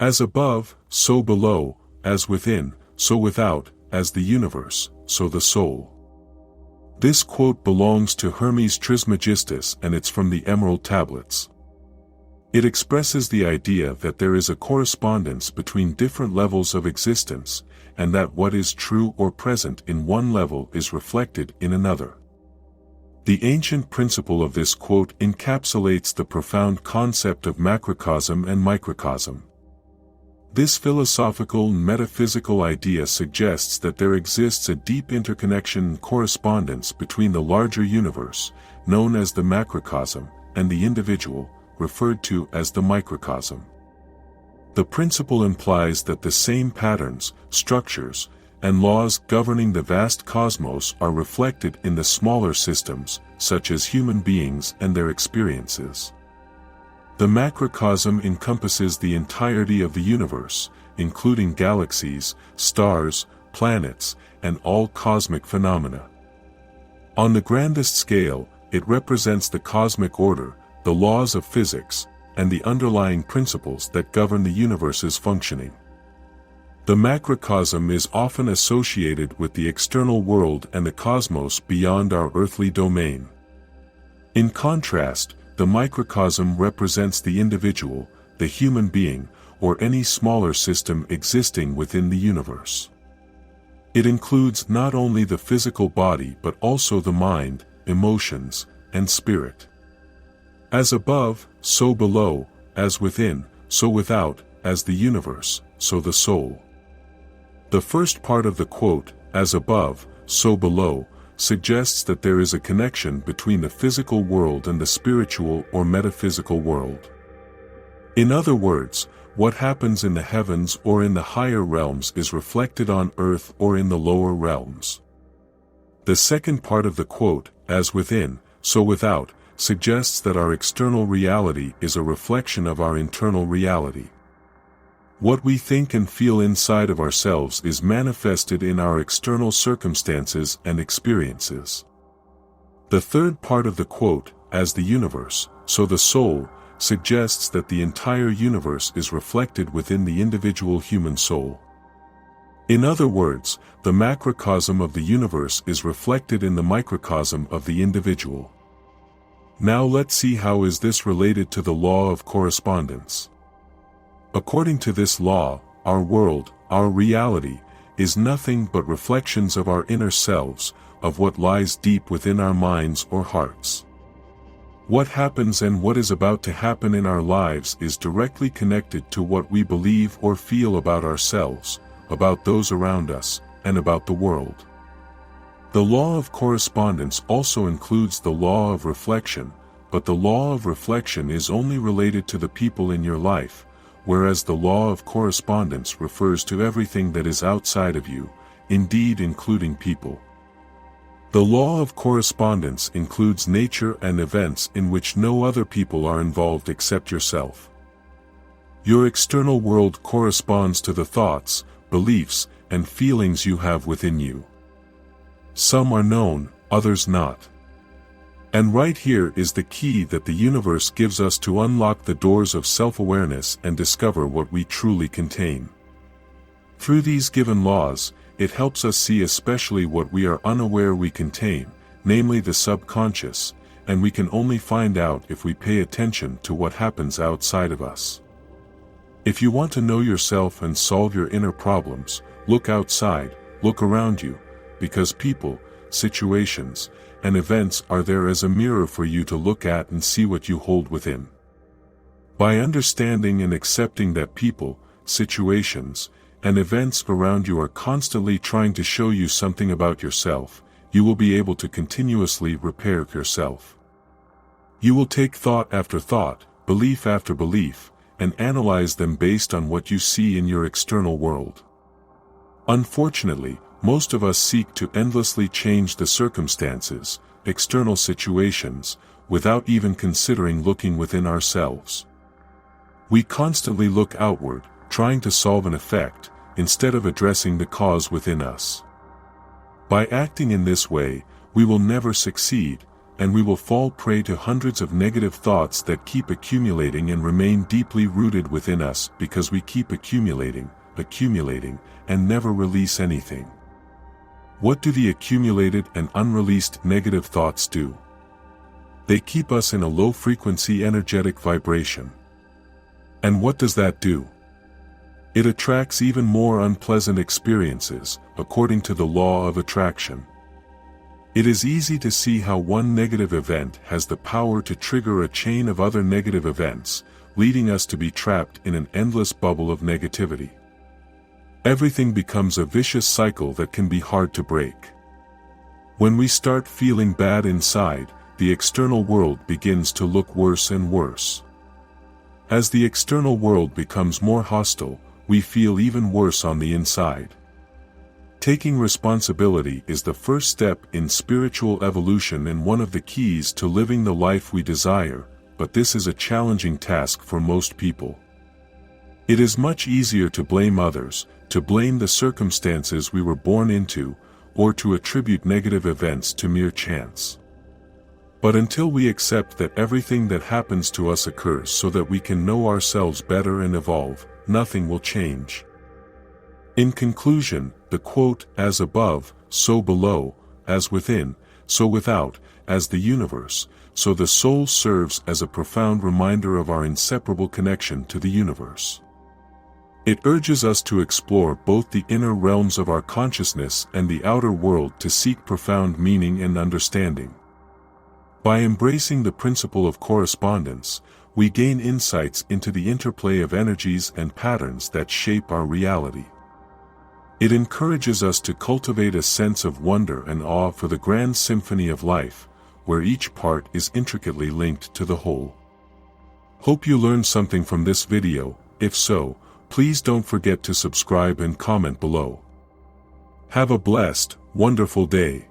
As above, so below, as within, so without, as the universe, so the soul. This quote belongs to Hermes Trismegistus and it's from the Emerald Tablets. It expresses the idea that there is a correspondence between different levels of existence, and that what is true or present in one level is reflected in another. The ancient principle of this quote encapsulates the profound concept of macrocosm and microcosm. This philosophical and metaphysical idea suggests that there exists a deep interconnection and correspondence between the larger universe, known as the macrocosm, and the individual, referred to as the microcosm. The principle implies that the same patterns, structures, and laws governing the vast cosmos are reflected in the smaller systems, such as human beings and their experiences. The macrocosm encompasses the entirety of the universe, including galaxies, stars, planets, and all cosmic phenomena. On the grandest scale, it represents the cosmic order, the laws of physics, and the underlying principles that govern the universe's functioning. The macrocosm is often associated with the external world and the cosmos beyond our earthly domain. In contrast, the microcosm represents the individual, the human being, or any smaller system existing within the universe. It includes not only the physical body but also the mind, emotions, and spirit. As above, so below, as within, so without, as the universe, so the soul. The first part of the quote, as above, so below, suggests that there is a connection between the physical world and the spiritual or metaphysical world. In other words, what happens in the heavens or in the higher realms is reflected on earth or in the lower realms. The second part of the quote, as within, so without, suggests that our external reality is a reflection of our internal reality. What we think and feel inside of ourselves is manifested in our external circumstances and experiences. The third part of the quote, as the universe, so the soul, suggests that the entire universe is reflected within the individual human soul. In other words, the macrocosm of the universe is reflected in the microcosm of the individual. Now let's see how is this related to the law of correspondence. According to this law, our world, our reality, is nothing but reflections of our inner selves, of what lies deep within our minds or hearts. What happens and what is about to happen in our lives is directly connected to what we believe or feel about ourselves, about those around us, and about the world. The law of correspondence also includes the law of reflection, but the law of reflection is only related to the people in your life, whereas the law of correspondence refers to everything that is outside of you, indeed including people. The law of correspondence includes nature and events in which no other people are involved except yourself. Your external world corresponds to the thoughts, beliefs, and feelings you have within you. Some are known, others not. And right here is the key that the universe gives us to unlock the doors of self-awareness and discover what we truly contain. Through these given laws, it helps us see especially what we are unaware we contain, namely the subconscious, and we can only find out if we pay attention to what happens outside of us. If you want to know yourself and solve your inner problems, look outside, look around you, because people, situations, and events are there as a mirror for you to look at and see what you hold within. By understanding and accepting that people, situations, and events around you are constantly trying to show you something about yourself, you will be able to continuously repair yourself. You will take thought after thought, belief after belief, and analyze them based on what you see in your external world. Unfortunately, most of us seek to endlessly change the circumstances, external situations, without even considering looking within ourselves. We constantly look outward, trying to solve an effect, instead of addressing the cause within us. By acting in this way, we will never succeed, and we will fall prey to hundreds of negative thoughts that keep accumulating and remain deeply rooted within us because we keep accumulating, and never release anything. What do the accumulated and unreleased negative thoughts do? They keep us in a low-frequency energetic vibration. And what does that do? It attracts even more unpleasant experiences, according to the law of attraction. It is easy to see how one negative event has the power to trigger a chain of other negative events, leading us to be trapped in an endless bubble of negativity. Everything becomes a vicious cycle that can be hard to break. When we start feeling bad inside, the external world begins to look worse and worse. As the external world becomes more hostile, we feel even worse on the inside. Taking responsibility is the first step in spiritual evolution and one of the keys to living the life we desire, but this is a challenging task for most people. It is much easier to blame others, to blame the circumstances we were born into, or to attribute negative events to mere chance. But until we accept that everything that happens to us occurs so that we can know ourselves better and evolve, nothing will change. In conclusion, the quote, "As above, so below, as within, so without, as the universe, so the soul," serves as a profound reminder of our inseparable connection to the universe. It urges us to explore both the inner realms of our consciousness and the outer world to seek profound meaning and understanding. By embracing the principle of correspondence, we gain insights into the interplay of energies and patterns that shape our reality. It encourages us to cultivate a sense of wonder and awe for the grand symphony of life, where each part is intricately linked to the whole. Hope you learned something from this video. If so, please don't forget to subscribe and comment below. Have a blessed, wonderful day.